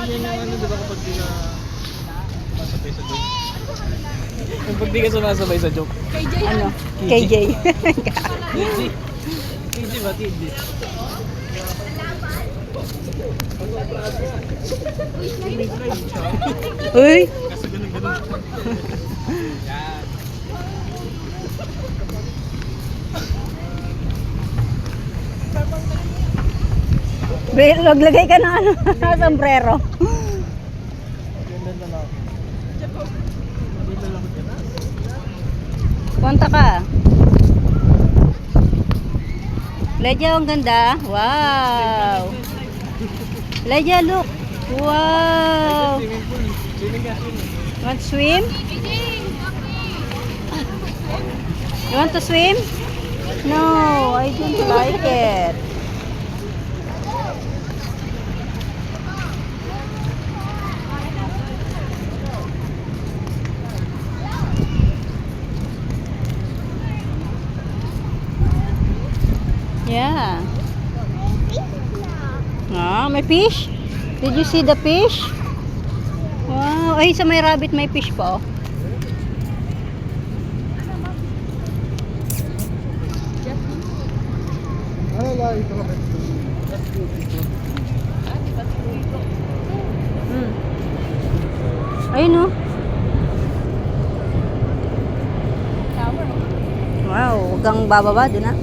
yan yung ano, di ba kapag di na masabay sa joke? Yung pag di ka sumasabay sa joke. Ano? KJ. KJ. KJ ba? KJ. Uy! Kasi ganun. Yan. Maglagay ka ng ano, sombrero. Ganda na lang. Dito lang ako dyan. Punta ka. Leja, ang ganda. Wow! Leja, look! Wow! Swimming pool. Swimming ka. Want to swim? You want to swim? No, I don't like it. Yeah. Ah, may fish? Did you see the fish? Wow. Ay, sa may rabbit may fish pa, oh. Ano lang ito? Ayun, oh. Wow, huwag kang bababa dun, ah.